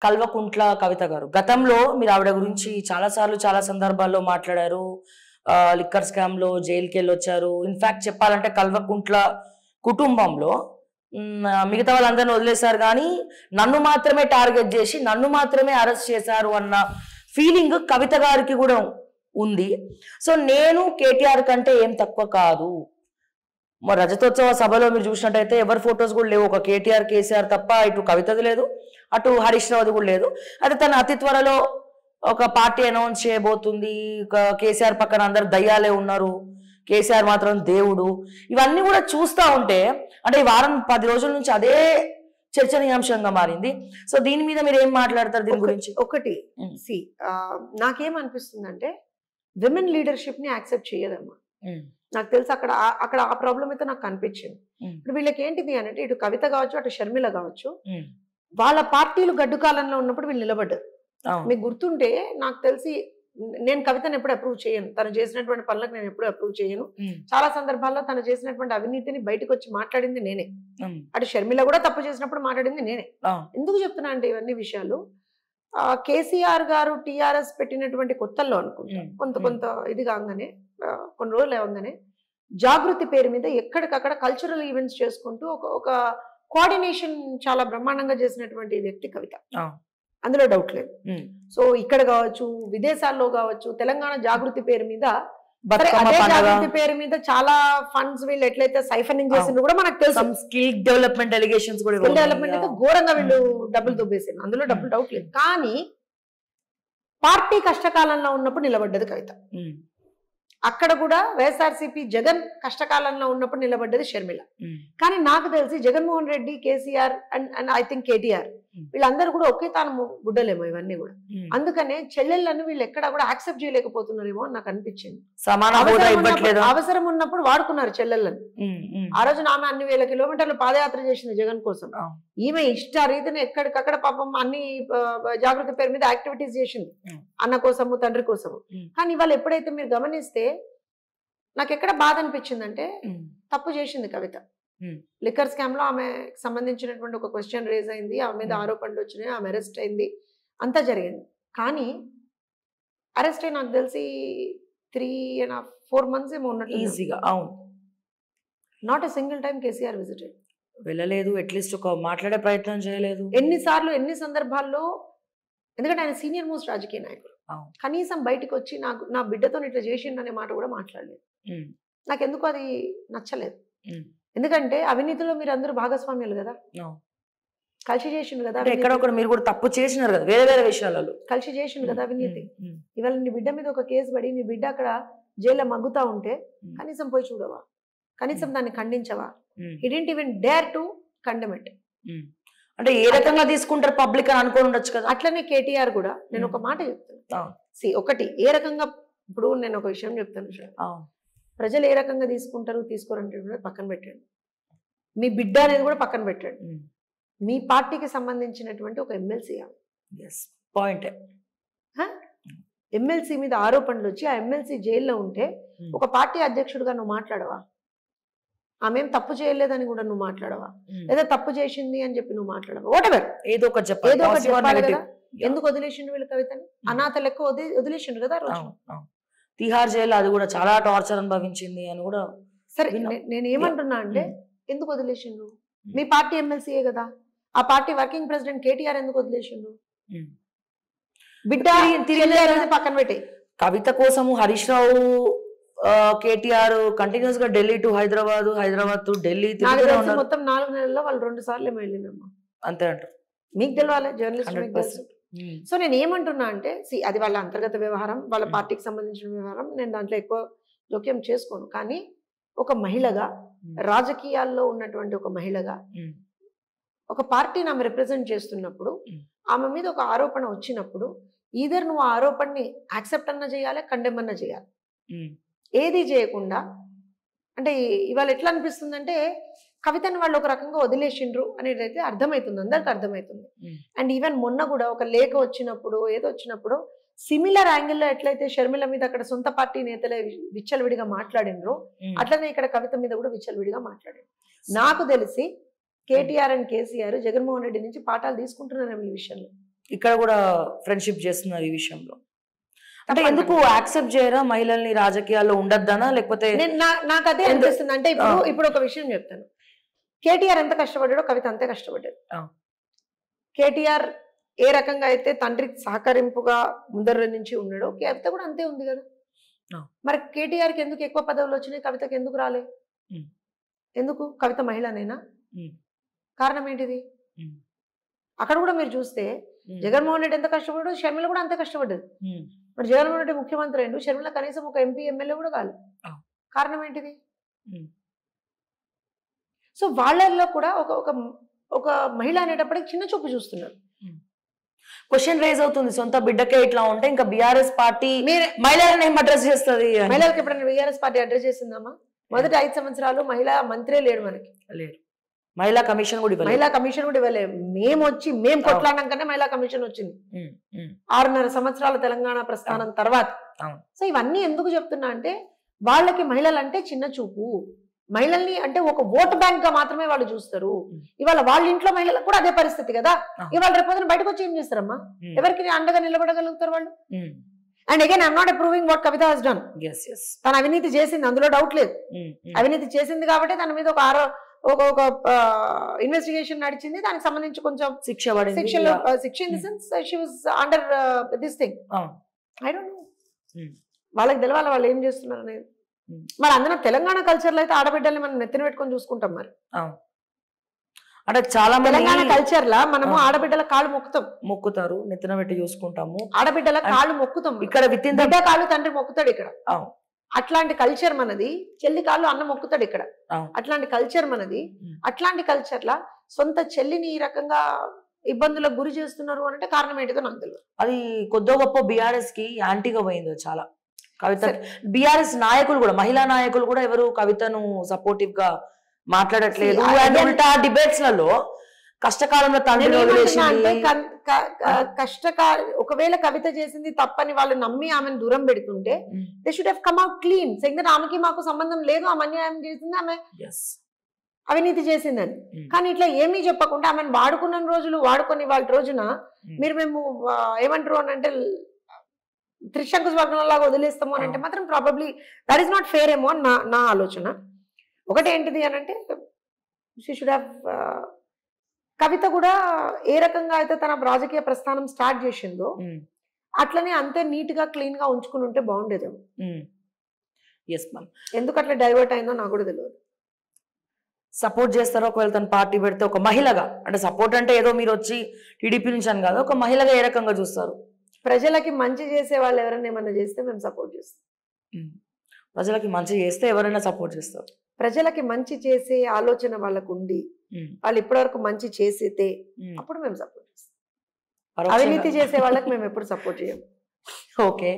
కల్వకుంట్ల కవిత గారు. గతంలో మీరు ఆవిడ గురించి చాలా సార్లు, చాలా సందర్భాల్లో మాట్లాడారు. లిక్కర్ స్కామ్‌లో జైలుకెళ్ళొచ్చారు. ఇన్‌ఫాక్ట్ చెప్పాలంటే కల్వకుంట్ల కుటుంబంలో మిగతా వాళ్ళందరిని వదిలేసారు గానీ, నన్ను మాత్రమే టార్గెట్ జేసి, నన్ను మాత్రమే అరెస్ట్ చేశారు అన్న ఫీలింగ్ కవిత గారికి గూడా ఉంది. సో, నేను కేటీఆర్ కంటే ఏం తక్కువ కాదు. మరి రజతోత్సవ సభలో మీరు చూసినట్టయితే ఎవరి ఫోటోస్ కూడా లేవు. ఒక కేటీఆర్, కేసీఆర్ తప్ప ఇటు కవితది లేదు, అటు హరీష్ రావుది కూడా లేదు. అయితే తను అతి త్వరలో ఒక పార్టీ అనౌన్స్ చేయబోతుంది. కేసీఆర్ పక్కన అందరు దయ్యాలే ఉన్నారు, కేసీఆర్ మాత్రం దేవుడు. ఇవన్నీ కూడా చూస్తూ ఉంటే అంటే ఈ వారం 10 రోజుల నుంచి అదే చర్చనీయాంశంగా మారింది. సో దీని మీద మీరు ఏం మాట్లాడతారు దీని గురించి? ఒకటి నాకేమనిపిస్తుందంటే విమెన్ లీడర్షిప్ ని యాక్సెప్ట్ చేయదమ్మా. నాకు తెలుసు అక్కడ ఆ ప్రాబ్లం అయితే నాకు కనిపించింది. ఇప్పుడు వీళ్ళకి ఏంటిది అంటే ఇటు కవిత కావచ్చు, అటు షర్మిల కావచ్చు, వాళ్ళ పార్టీలు గడ్డు కాలంలో ఉన్నప్పుడు వీళ్ళు నిలబడ్డారు. మీకు గుర్తుంటే నాకు తెలిసి నేను కవితను ఎప్పుడు అప్రూవ్ చేయను. తను చేసినటువంటి పనులకు నేను ఎప్పుడు అప్రూవ్ చేయను. చాలా సందర్భాల్లో తను చేసినటువంటి అవినీతిని బయటకు వచ్చి మాట్లాడింది నేనే. అటు షర్మిల కూడా తప్పు చేసినప్పుడు మాట్లాడింది నేనే. ఎందుకు చెప్తున్నా అంటే ఇవన్నీ విషయాలు కేసీఆర్ గారు టీఆర్ఎస్ పెట్టినటువంటి కొత్తల్లో అనుకుంటా కొంత ఇది కాగానే కొన్ని రోజులు అవ్వగానే జాగృతి పేరు మీద ఎక్కడికక్కడ కల్చరల్ ఈవెంట్స్ చేసుకుంటూ ఒక కోఆర్డినేషన్ చాలా బ్రహ్మాండంగా చేసినటువంటి వ్యక్తి కవిత, అందులో డౌట్ లేదు. సో ఇక్కడ కావచ్చు, విదేశాల్లో కావచ్చు, తెలంగాణ జాగృతి పేరు మీద జాగృతి పేరు మీద చాలా ఫండ్స్ వీళ్ళు ఎట్లయితే సైఫనింగ్ చేసిండ్రు కూడా మనకు తెలుసు. స్కిల్ డెవలప్మెంట్ ఎలిగేషన్స్ కూడా, స్కిల్ డెవలప్మెంట్ అయితే ఘోరంగా వీళ్ళు డబ్బులు దుబ్బేసారు, అందులో డౌట్ లేదు. కానీ పార్టీ కష్టకాలంలో ఉన్నప్పుడు నిలబడ్డది కవిత. అక్కడ కూడా వైఎస్ఆర్సీపీ జగన్ కష్టకాలంలో ఉన్నప్పుడు నిలబడ్డది షర్మిల. కానీ నాకు తెలిసి Jaganmohan Reddy, KCR and I think KTR వీళ్ళందరూ కూడా ఒకే తాను గుడ్డలేమో ఇవన్నీ కూడా. అందుకనే చెల్లెళ్ళను వీళ్ళు ఎక్కడా కూడా యాక్సెప్ట్ చేయలేకపోతున్నారేమో అని నాకు అనిపించింది. అవసరం ఉన్నప్పుడు వాడుకున్నారు చెల్లెళ్ళను. ఆ రోజున ఆమె అన్ని వేల కిలోమీటర్లు పాదయాత్ర చేసింది జగన్ కోసం. ఈమె ఇష్ట రీతిని ఎక్కడికక్కడ పాపం అన్ని జాగృతి పేరు మీద యాక్టివిటీస్ చేసింది, అన్న కోసము, తండ్రి కోసము. కానీ ఇవాళ ఎప్పుడైతే మీరు గమనిస్తే నాకు ఎక్కడ బాధ అనిపించిందంటే తప్పు చేసింది కవిత. లిక్కర్ స్కామ్ లో ఆమె సంబంధించినటువంటి ఒక క్వశ్చన్ రేజ్ అయింది, ఆమె మీద ఆరోపణలు వచ్చినాయి, ఆమె అరెస్ట్ అయింది, అంతా జరిగింది. కానీ అరెస్ట్ అయి నాకు తెలిసి 3.5-4 months ఏమో ఉన్నట్టు ఈజీగా. అవును, not a single time KCR visited, వెళ్ళలేదు, అట్లీస్ట్ ఒక మాట్లాడే ప్రయత్నం చేయలేదు. ఎన్నిసార్లు ఎన్ని సందర్భాల్లో, ఎందుకంటే ఆయన సీనియర్ మోస్ట్ రాజకీయ నాయకుడు, కనీసం బయటకు వచ్చి నా బిడ్డతో ఇట్లా చేసిండు అనే మాట కూడా మాట్లాడలేదు. నాకెందుకు అది నచ్చలేదు. ఎందుకంటే అవినీతిలో మీరు అందరూ భాగస్వామ్యాలు కదా, కలిసి చేసిండు కదా, ఎక్కడొక్కడ మీరు కూడా తప్పు చేసినారు కదా, వేరే వేరే విషయాలలో కలిసి చేసిండు కదా అవినీతి. ఇవాళ నీ బిడ్డ మీద ఒక కేసు పడి నీ బిడ్డ అక్కడ జైల్లో మగ్గుతా ఉంటే కనీసం పోయి చూడవా, కనీసం దాన్ని ఖండించవా? He didn't even dare to condemn it. అంటే ఏ రకంగా తీసుకుంటారు పబ్లిక్ అని అనుకోని ఉండొచ్చు కదా. అట్లనే కేటీఆర్ కూడా నేను ఒక మాట చెప్తాను. ఒకటి ఏ రకంగా, ఇప్పుడు నేను ఒక విషయం చెప్తాను, ప్రజలు ఏ రకంగా తీసుకుంటారు తీసుకోరంటే పక్కన పెట్టండి, మీ బిడ్డ అనేది కూడా పక్కన పెట్టండి. మీ పార్టీకి సంబంధించినటువంటి ఒక ఎమ్మెల్సీ పాయింట్, ఎమ్మెల్సీ మీద ఆరోపణలు వచ్చి ఆ ఎమ్మెల్సీ జైల్లో ఉంటే ఒక పార్టీ అధ్యక్షుడిగా నువ్వు మాట్లాడవా? ఆమె ఏం తప్పు చేయలేదని కూడా నువ్వు మాట్లాడవా? లేదా తప్పు చేసింది అని చెప్పి నువ్వు మాట్లాడవా? వాటెవర్, ఏదో ఒకటి చెప్పాలి కదా. ఎందుకు వదిలేసిండు వీళ్ళు కవితని? అనాథ లెక్క వదిలేసిండు కదా రోజు. తిహార్ జైలు అది కూడా చాలా టార్చర్ అనుభవించింది అని కూడా. సరే, నేను ఏమంటున్నా అంటే ఎందుకు వదిలేసిండు? మీ పార్టీ ఎమ్మెల్సీయే కదా, ఆ పార్టీ వర్కింగ్ ప్రెసిడెంట్ కేటీఆర్ ఎందుకు వదిలేసిండు? బిడ్డ తిరిగి పక్కన పెట్టే. కవిత కోసము హరీష్ రావు, కేటీఆర్ కంటిన్యూస్ గా ఢిల్లీ టు హైదరాబాద్, హైదరాబాద్ టు ఢిల్లీ మొత్తం 4 నెలల్లో వాళ్ళు 2 సార్లు ఏమో వెళ్ళిందమ్మా. అంతే అంటారు? మీకు తెలియాలి, జర్నలిస్ట్ మీకు తెలుసు. సో నేను ఏమంటున్నా అంటే అది వాళ్ళ అంతర్గత వ్యవహారం, వాళ్ళ పార్టీకి సంబంధించిన వ్యవహారం, నేను దాంట్లో ఎక్కువ జోక్యం చేసుకోను. కానీ ఒక మహిళగా, రాజకీయాల్లో ఉన్నటువంటి ఒక మహిళగా, ఒక పార్టీని ఆమె రిప్రజెంట్ చేస్తున్నప్పుడు ఆమె మీద ఒక ఆరోపణ వచ్చినప్పుడు ఈధర్ నువ్వు ఆ ఆరోపణని యాక్సెప్ట్ అన్న చేయాలి, కండెమ్ అన్న చేయాలి. ఏది చేయకుండా అంటే ఇవాళ ఎట్లా అనిపిస్తుందంటే కవితని వాళ్ళు ఒక రకంగా వదిలేసిండ్రు అనేది అయితే అర్థమవుతుంది, అందరికి అర్థమవుతుంది. అండ్ ఈవెన్ మొన్న కూడా ఒక లేఖ వచ్చినప్పుడు ఏదో వచ్చినప్పుడు సిమిలర్ యాంగిల్లో ఎట్లయితే షర్మిల మీద అక్కడ సొంత పార్టీ నేతలే విచ్చలవిడిగా మాట్లాడినరు, అట్లనే ఇక్కడ కవిత మీద కూడా విచ్చలవిడిగా మాట్లాడారు. నాకు తెలిసి కేటీఆర్ అండ్ కేసీఆర్ జగన్మోహన్ రెడ్డి నుంచి పాఠాలు తీసుకుంటున్నారేమో ఈ విషయంలో. ఇక్కడ కూడా ఫ్రెండ్షిప్ చేస్తున్నారు ఈ విషయంలో. అంటే ఎందుకు యాక్సెప్ట్ చేయరా మహిళల్ని రాజకీయాల్లో ఉండొద్దనా, లేకపోతే నాకు అదే అనిపిస్తుంది. అంటే ఇప్పుడు ఒక విషయం చెప్తాను. కేటీఆర్ ఎంత కష్టపడ్డాడో కవిత అంతే కష్టపడ్డాడు. కేటీఆర్ ఏ రకంగా అయితే తండ్రికి సహకరింపుగా ముందర నుంచి ఉన్నాడో కవిత కూడా అంతే ఉంది కదా. మరి కేటీఆర్కి ఎందుకు ఎక్కువ పదవులు వచ్చినాయి, కవితకి ఎందుకు రాలే? ఎందుకు? కవిత మహిళనేనా? కారణం ఏంటిది? అక్కడ కూడా మీరు చూస్తే జగన్మోహన్ రెడ్డి ఎంత కష్టపడ్డాడు, షర్మిల కూడా అంతే కష్టపడ్డది. మరి జగన్మోహన్ రెడ్డి ముఖ్యమంత్రి అయిండు, షర్మిల కనీసం ఒక ఎంపీ ఎమ్మెల్యే కూడా కాదు. కారణం ఏంటిది? సో వాళ్ళల్లో కూడా ఒక మహిళ అనేటప్పటికి చిన్న చూపు చూస్తున్నారు. క్వశ్చన్ రేజ్ అవుతుంది, సొంత బిడ్డకే ఇట్లా ఉంటే ఇంకా బీఆర్ఎస్ పార్టీ మహిళలను ఏం అడ్రస్ చేస్తుంది? మహిళలకు ఎప్పుడైనా బీఆర్ఎస్ పార్టీ అడ్రస్ చేసిందమ్మా? మొదటి 5 సంవత్సరాలు మహిళా మంత్రే లేడు మనకి. లేరు. మహిళా కమిషన్ కూడా ఇవ్వలేదు. మేము కొట్లాడినాకనే మహిళా కమిషన్ వచ్చింది 6.5 సంవత్సరాల తెలంగాణ ప్రస్థానం తర్వాత. సో ఇవన్నీ ఎందుకు చెప్తున్నా అంటే వాళ్ళకి మహిళలంటే చిన్న చూపు. మహిళల్ని అంటే ఒక ఓటు బ్యాంక్ గా మాత్రమే వాళ్ళు చూస్తారు. ఇవాళ వాళ్ళ ఇంట్లో మహిళలకు కూడా అదే పరిస్థితి కదా. ఇవాళ రేపు బయటకు వచ్చి ఏం చేస్తారమ్మా? ఎవరికి అండగా నిలబడగలుగుతారు వాళ్ళు? And again I'm not approving what Kavitha has done. తన అవినీతి చేసింది, అందులో డౌట్ లేదు. అవినీతి చేసింది కాబట్టి తన మీద ఒక ఇన్వెస్టిగేషన్ నడిచింది. దానికి సంబంధించి కొంచెం శిక్ష in the sense she was under this thing. I don't know, వాళ్ళకి తెలవాలి వాళ్ళు ఏం చేస్తున్నారు అనేది. మరి అందులో తెలంగాణ కల్చర్ లో అయితే ఆడబిడ్డల్ని మనం నెత్తిన పెట్టుకొని చూసుకుంటాం. మరి అంటే చాలా తెలంగాణ కల్చర్ లా మనము ఆడబిడ్డల కాళ్ళు మొక్కుతారు, నెత్తిన పెట్టి చూసుకుంటాము. ఆడబిడ్డల కాళ్ళు మొక్కుతాం. ఇక్కడ వితిన్ బిడ్డ కాళ్ళు తండ్రి మొక్కుతాడు ఇక్కడ. అట్లాంటి కల్చర్ మనది. చెల్లి కాళ్ళు అన్న మొక్కుతాడు ఇక్కడ. అట్లాంటి కల్చర్ మనది. అట్లాంటి కల్చర్ లా సొంత చెల్లిని ఈ రకంగా ఇబ్బందులకు గురి చేస్తున్నారు అంటే కారణం ఏంటిదో నాకు తెలియదు. అది కొద్దో గొప్ప బీఆర్ఎస్ కి యాంటీగా పోయింది చాలా. కవిత బీఆర్ఎస్ నాయకులు కూడా, మహిళా నాయకులు కూడా ఎవరు కవితను సపోర్టివ్ గా మాట్లాడట్లేదు. డిబేట్స్ లలో కష్టకాలంలో తండ్రి ఒకవేళ కవిత చేసింది తప్పని వాళ్ళు నమ్మి ఆమెను దూరం పెడుతుంటే they should have come out clean saying that ఆమెకి మాకు సంబంధం లేదు, ఆమె అన్యాయం చేసింది, ఆమె అవినీతి చేసిందని. కానీ ఇట్లా ఏమీ చెప్పకుండా ఆమెను వాడుకొని వాళ్ళ రోజున మేము ఏమంటారు అని అంటే త్రిశంకు స్వర్గంలాగా వదిలేస్తాము అని అంటే మాత్రం probably that is not fair ఏమో అని నా ఆలోచన. ఒకటి ఏంటిది అని అంటే షీ షుడ్ హ్యావ్ కవిత కూడా ఏ రకంగా అయితే తన రాజకీయ ప్రస్థానం స్టార్ట్ చేసిందో అట్లనే అంతే నీట్ గా క్లీన్ గా ఉంచుకుని ఉంటే బాగుండేదేమో. ఎందుకు అట్లా డైవర్ట్ అయిందో నాకు కూడా తెలియదు. సపోర్ట్ చేస్తారో ఒకవేళ తన పార్టీ పెడితే ఒక మహిళగా, అంటే సపోర్ట్ అంటే ఏదో మీరు వచ్చి టీడీపీ నుంచి అని కాదు, ఒక మహిళగా ఏ రకంగా చూస్తారు? ప్రజలకి మంచి చేసే వాళ్ళు ఎవరైనా ఏమన్నా చేస్తే మేము సపోర్ట్ చేస్తాం. ప్రజలకి మంచి చేస్తే ఎవరైనా సపోర్ట్ చేస్తారు. ప్రజలకి మంచి చేసే ఆలోచన వాళ్ళకు ఉండి వాళ్ళు ఇప్పటివరకు మంచి చేసేతే అప్పుడు మేము సపోర్ట్ చేస్తాం. అవినీతి చేసే వాళ్ళకి మేము ఎప్పుడు సపోర్ట్ చేయము. ఓకే.